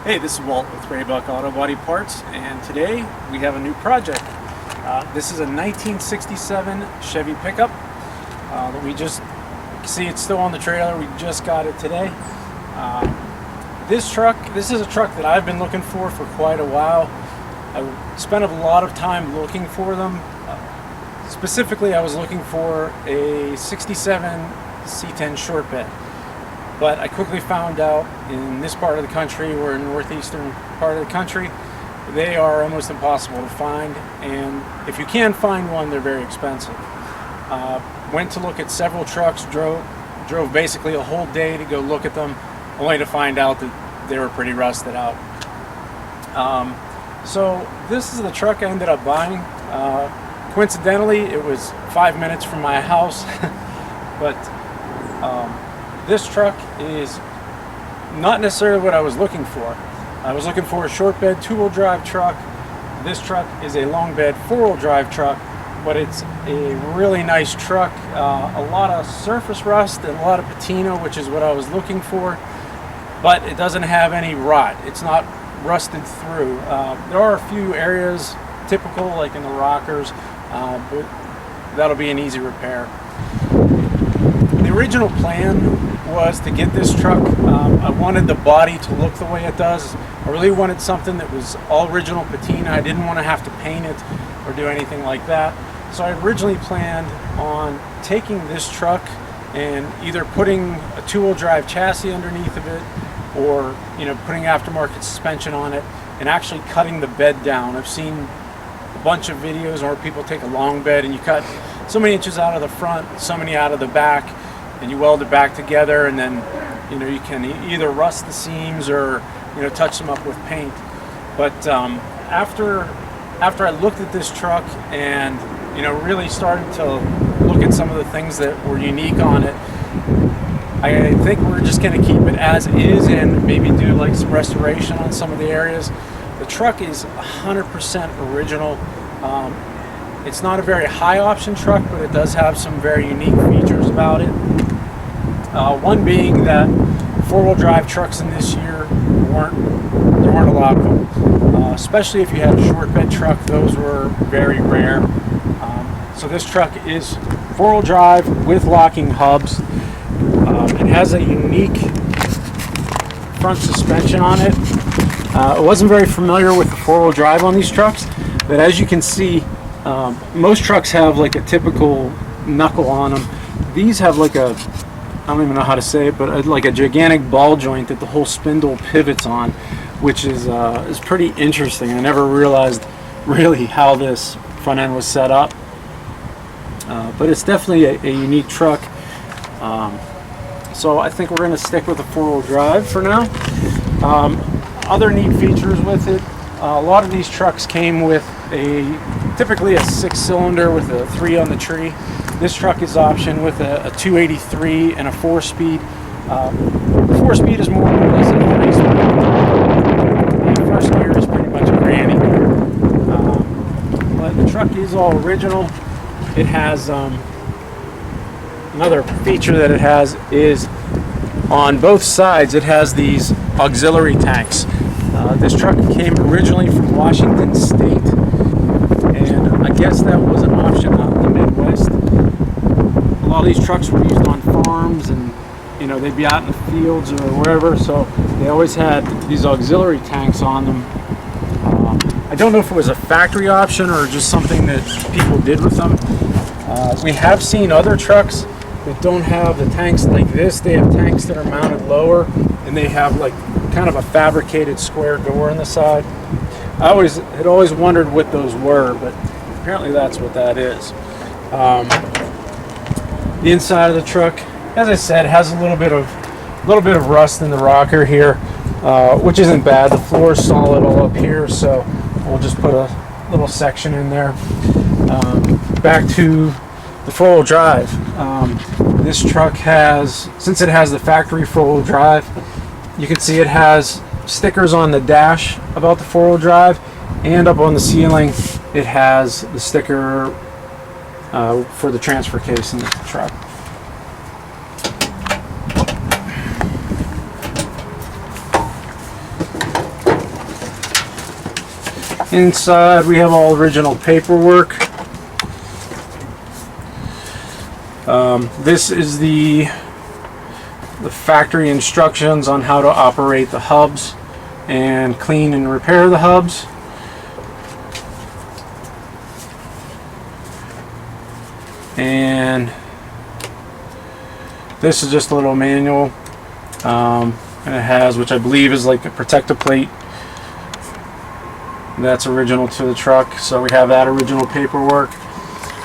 Hey, this is Walt with Raybuck Auto Body Parts, and today we have a new project. This is a 1967 Chevy pickup that we just see it's still on the trailer. We just got it today. This is a truck that I've been looking for quite a while. I spent a lot of time looking for them. Specifically, I was looking for a 67 C10 short bed. But I quickly found out in this part of the country, or in northeastern part of the country, they are almost impossible to find, and if you can find one, they're very expensive. Went to look at several trucks, drove basically a whole day to go look at them, only to find out that they were pretty rusted out. So this is the truck I ended up buying. Coincidentally, it was 5 minutes from my house, but this truck is not necessarily what I was looking for. I was looking for a short bed 2-wheel drive truck. This truck is a long bed 4-wheel drive truck, but it's a really nice truck. A lot of surface rust and a lot of patina, which is what I was looking for, but it doesn't have any rot. It's not rusted through. There are a few areas typical, like in the rockers, but that'll be an easy repair. The original plan was to get this truck. I wanted the body to look the way it does. I really wanted something that was all original patina. I didn't want to have to paint it or do anything like that. So I originally planned on taking this truck and either putting a 2-wheel drive chassis underneath of it, or putting aftermarket suspension on it and actually cutting the bed down. I've seen a bunch of videos where people take a long bed and you cut so many inches out of the front, so many out of the back, and you weld it back together, and then you can either rust the seams or touch them up with paint. But after I looked at this truck and really started to look at some of the things that were unique on it, I think we're just going to keep it as is and maybe do like some restoration on some of the areas. The truck is 100% original. It's not a very high option truck, but it does have some very unique features about it. One being that 4-wheel drive trucks in this year there weren't a lot of them. Especially if you had a short bed truck, those were very rare. So this truck is 4-wheel drive with locking hubs. It has a unique front suspension on it. I wasn't very familiar with the 4-wheel drive on these trucks, but as you can see, most trucks have like a typical knuckle on them. These have like a, I don't even know how to say it, but like a gigantic ball joint that the whole spindle pivots on, which is pretty interesting. I never realized really how this front end was set up, but it's definitely a unique truck. So I think we're going to stick with the 4-wheel drive for now. Other neat features with it, a lot of these trucks came with typically a 6-cylinder with a 3 on the tree. This truck is optioned with a 283 and a 4-speed. The 4-speed is more or less a 3-speed. The first gear is pretty much a granny gear. But the truck is all original. It has another feature that it has is on both sides it has these auxiliary tanks. This truck came originally from Washington State, and I guess that was an option out in the Midwest. A lot of these trucks were used on farms, and they'd be out in the fields or wherever, so they always had these auxiliary tanks on them. I don't know if it was a factory option or just something that people did with them. We have seen other trucks that don't have the tanks like this. They have tanks that are mounted lower, and they have like kind of a fabricated square door on the side. I had always wondered what those were, but apparently that's what that is. The inside of the truck, as I said, has a little bit of rust in the rocker here, which isn't bad. The floor is solid all up here, so we'll just put a little section in there. Back to the 4-wheel drive. This truck has, since it has the factory 4-wheel drive, you can see it has stickers on the dash about the 4-wheel drive, and up on the ceiling it has the sticker for the transfer case in the truck. Inside we have all original paperwork. This is the factory instructions on how to operate the hubs and clean and repair the hubs. And this is just a little manual, and it has, which I believe is like a protective plate. That's original to the truck, so we have that original paperwork.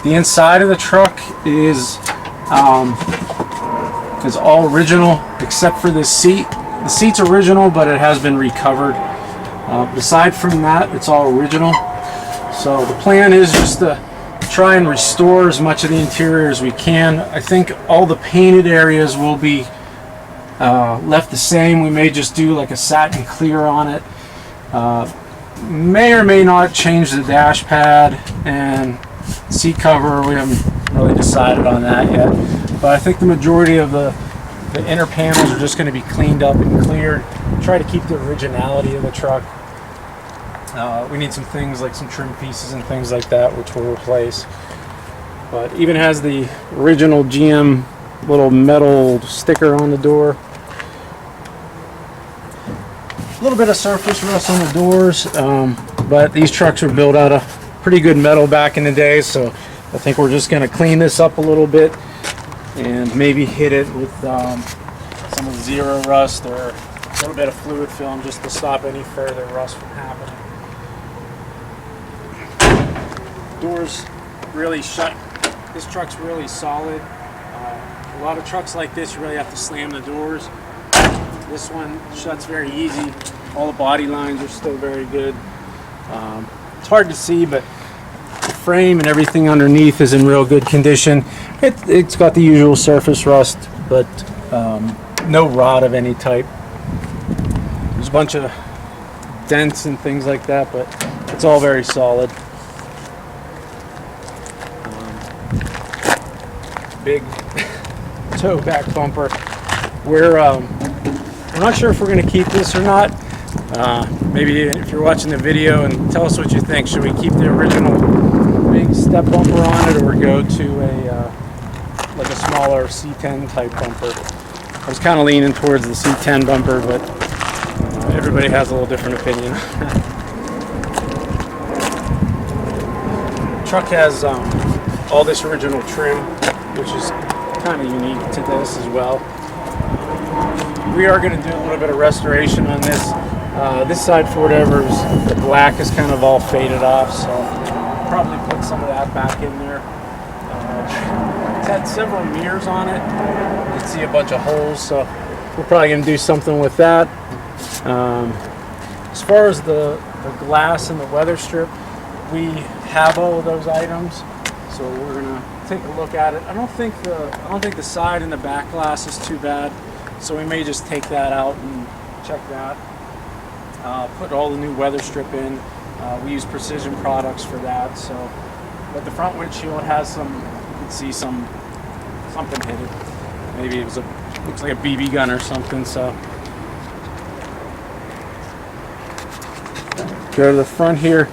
The inside of the truck is all original except for this seat. The seat's original, but it has been recovered. Aside from that, it's all original. So the plan is just to try and restore as much of the interior as we can. I think all the painted areas will be left the same. We may just do like a satin clear on it. May or may not change the dash pad and seat cover. We haven't really decided on that yet. But I think the majority of the inner panels are just going to be cleaned up and cleared. Try to keep the originality of the truck. We need some things like some trim pieces and things like that, which we'll replace. But even has the original GM little metal sticker on the door. A little bit of surface rust on the doors, but these trucks were built out of pretty good metal back in the day, so I think we're just going to clean this up a little bit and maybe hit it with some of the zero rust or a little bit of fluid film just to stop any further rust from happening. Doors really shut. This truck's really solid. A lot of trucks like this, you really have to slam the doors. This one shuts very easy. All the body lines are still very good. It's hard to see, but the frame and everything underneath is in real good condition. It's got the usual surface rust, but no rot of any type. There's a bunch of dents and things like that, but it's all very solid. Big toe back bumper. We're not sure if we're going to keep this or not. Maybe if you're watching the video, and tell us what you think. Should we keep the original big step bumper on it, or go to like a smaller C10 type bumper? I was kind of leaning towards the C10 bumper, but everybody has a little different opinion. The truck has all this original trim, which is kind of unique to this as well. We are going to do a little bit of restoration on this. This side, for whatever, the black is kind of all faded off, so I'll probably put some of that back in there. It's had several mirrors on it. You can see a bunch of holes, so we're probably going to do something with that. As far as the glass and the weather strip, we have all of those items, so we're going to take a look at it. I don't think the side and the back glass is too bad, so we may just take that out and check that. Put all the new weather strip in. We use Precision products for that. So, but the front windshield has some. You can see something hit it. Maybe it was looks like a BB gun or something. So, go to the front here.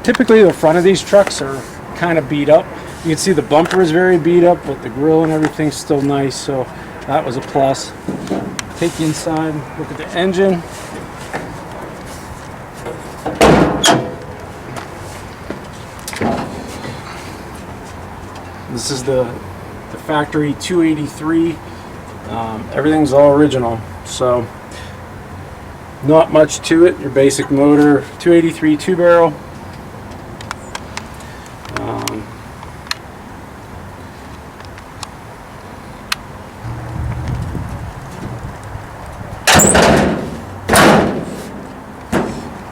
Typically, the front of these trucks are kind of beat up. You can see the bumper is very beat up, but the grill and everything's still nice. So that was a plus. Take you inside, look at the engine. This is the factory 283. Everything's all original, so not much to it. Your basic motor, 283 two-barrel.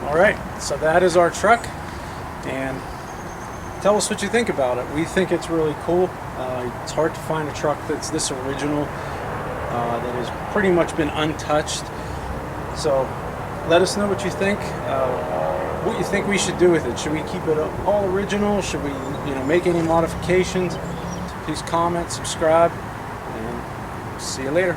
All right, so that is our truck, and tell us what you think about it. We think it's really cool. It's hard to find a truck that's this original, that has pretty much been untouched. So let us know what you think. What you think we should do with it. Should we keep it all original? Should we, make any modifications? Please comment, subscribe, and see you later.